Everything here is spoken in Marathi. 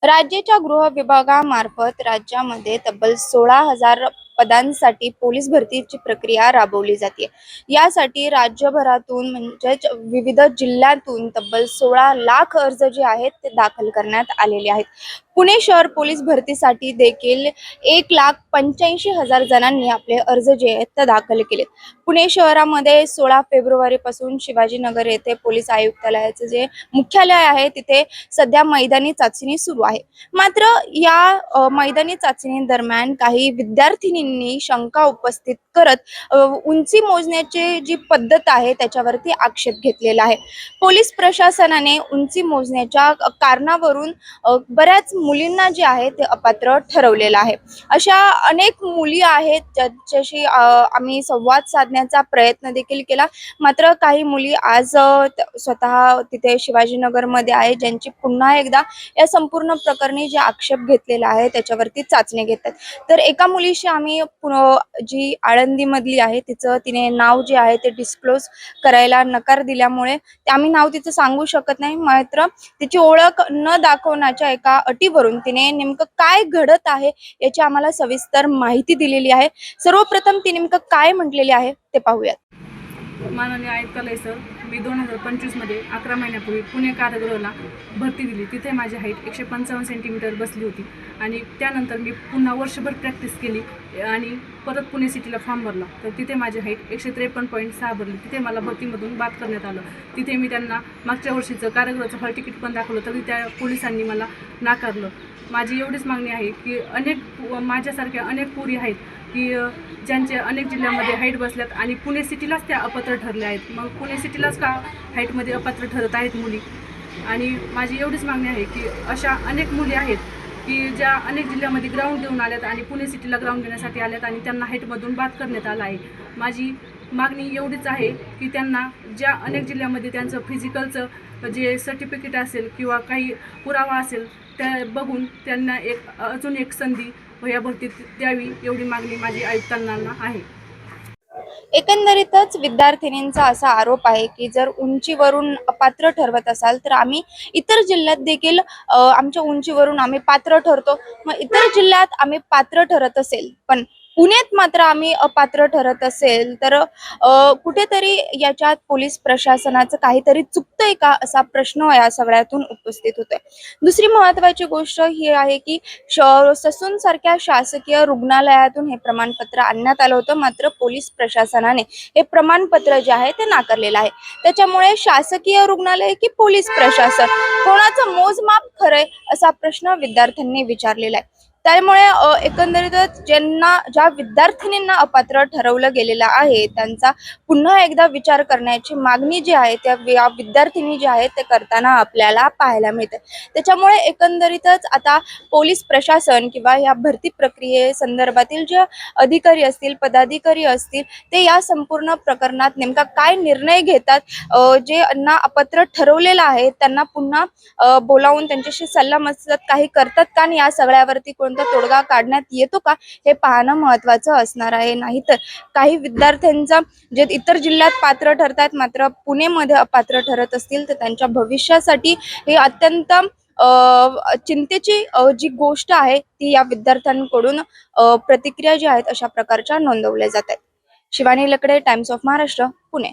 राज्याच्या गृह विभागामार्फत राज्यामध्ये तब्बल 16,000 पदांसाठी पोलीस भरतीची प्रक्रिया राबवली जाते। यासाठी राज्यभरातून म्हणजेच विविध जिल्ह्यातून तब्बल 16 लाख अर्ज जे आहेत ते दाखल करण्यात आलेले आहेत। पुणे शहर पोलीस भरतीसाठी देखील 1,85,000 जणांनी आपले अर्ज जे आहेत ते दाखल केले। पुणे शहरामध्ये 16 फेब्रुवारी पासून शिवाजीनगर येथे पोलीस आयुक्तालयाचे जे मुख्यालय आहे तिथे सध्या मैदानी चाचणी सुरू आहे। मात्र या मैदानी चाचणी दरम्यान काही विद्यार्थिनींनी शंका उपस्थित करत उंची मोजण्याची जी पद्धत आहे त्याच्यावरती आक्षेप घेतलेला आहे। पोलीस प्रशासनाने उंची मोजण्याच्या कारणावरून बऱ्याच मुलींना जे आहे ते अपात्र ठरवलेलं आहे। अशा अनेक मुली आहेत ज्यांच्याशी आम्ही संवाद साधण्याचा प्रयत्न देखील केला, मात्र काही मुली आज स्वतः तिथे शिवाजीनगरमध्ये आहे ज्यांची पुन्हा एकदा या संपूर्ण प्रकरणी जे आक्षेप घेतलेला आहे त्याच्यावरती चाचणी घेतात। तर एका मुलीशी आम्ही जी आळंदीमधली आहे तिने नाव जे आहे ते डिस्क्लोज करायला नकार दिल्यामुळे आम्ही नाव तिचं सांगू शकत नाही, मात्र तिची ओळख न दाखवण्याच्या एका अटीवरून तिने नेमकं काय घडत आहे याची आम्हाला सविस्तर माहिती दिलेली आहे। सर्वप्रथम ती नेमकं काय म्हटलेली आहे ते पाहूयात। माननीय आयुक्तालय सर, मी 2025 मध्ये 11 महिन्यापूर्वी पुणे कारागृहाला भरती दिली। तिथे माझी हाईट 155 सेंटीमीटर बसली होती आणि त्यानंतर मी पुन्हा वर्षभर प्रॅक्टिस केली आणि परत पुणे सिटीला फॉर्म भरला, तर तिथे माझी हाईट 153.6 भरली। तिथे मला भरतीमधून बाद करण्यात आलं। तिथे मी त्यांना मागच्या वर्षीचं कारागृहाचं हॉल तिकीट पण दाखवलं, तरी त्या पोलिसांनी मला नाकारलं। माझी एवढीच मागणी आहे की माझ्यासारख्या अनेक पोरी आहेत की ज्यांच्या अनेक जिल्ह्यामध्ये हाईट बसल्यात आणि पुणे सिटीलाच त्या अपात्र ठरल्या आहेत। मग पुणे सिटीलाच का हाईटमध्ये अपात्र ठरत आहेत मुली? आणि माझी एवढीच मागणी आहे की अशा अनेक मुली आहेत की ज्या अनेक जिल्ह्यामध्ये ग्राउंड देऊन आल्यात आणि पुणे सिटीला ग्राउंड देण्यासाठी आल्यात आणि त्यांना हाईटमधून बाद करण्यात आलं आहे। माझी मागणी एवढीच आहे की त्यांना ज्या अनेक जिल्ह्यामध्ये त्यांचं फिजिकलचं जे सर्टिफिकेट असेल किंवा काही पुरावा असेल त्या बघून त्यांना अजून एक संधी या भरतीत द्यावी, एवढी मागणी माझी आयुक्तांना आहे। एकंदरीतच विद्यार्थिनींचा असा आरोप आहे की जर उंचीवरून अपात्र ठरवत असाल तर आम्ही इतर जिल्ह्यात देखील आमच्या उंचीवरून आम्ही पात्र ठरतो, मग इतर जिल्ह्यात आम्ही पात्र ठरत असेल पण पुण्यात मात्र आम्ही अपात्र ठरत असेल तर कुठेतरी याच्यात पोलीस प्रशासनाचं काहीतरी चुकतंय का असा प्रश्न या सगळ्यातून उपस्थित होतोय। दुसरी महत्त्वाची गोष्ट ही आहे की ससून सारख्या शासकीय रुग्णालयातून हे प्रमाणपत्र आणण्यात आलं होतं, मात्र पोलीस प्रशासनाने हे प्रमाणपत्र जे आहे ते नाकारलेलं आहे। त्याच्यामुळे शासकीय रुग्णालय की पोलीस प्रशासन कोणाचं मोजमाप खरंय असा प्रश्न विद्यार्थ्यांनी विचारलेला आहे। त्यामुळे एकंदरीतच ज्या विद्यार्थिनींना अपात्र ठरवलं गेलेलं आहे त्यांचा पुन्हा एकदा विचार करण्याची मागणी जी आहे त्या विद्यार्थिनी जे आहेत ते करताना आपल्याला पाहायला मिळते। त्याच्यामुळे एकंदरीतच आता पोलीस प्रशासन किंवा या भरती प्रक्रियेसंदर्भातील जे अधिकारी असतील, पदाधिकारी असतील, ते या संपूर्ण प्रकरणात नेमका काय निर्णय घेतात, ज्यांना अपात्र ठरवलेलं आहे त्यांना पुन्हा बोलावून त्यांच्याशी सल्लामसलत काही करतात का आणि या सगळ्यावरती कोणता तोडगा काढण्यात येतो का हे पाहणं महत्त्वाचं असणार आहे। नाहीतर काही विद्यार्थ्यांचा जे इतर जिल्ह्यात पात्र ठरतात मात्र पुणेमध्ये अपात्र ठरत असतील तर त्यांच्या भविष्यासाठी हे अत्यंत चिंतेची जी गोष्ट आहे ती या विद्यार्थ्यांकडून प्रतिक्रिया ज्या आहेत अशा प्रकारच्या नोंदवल्या जात आहेत। शिवानी लकडे, टाइम्स ऑफ महाराष्ट्र, पुणे।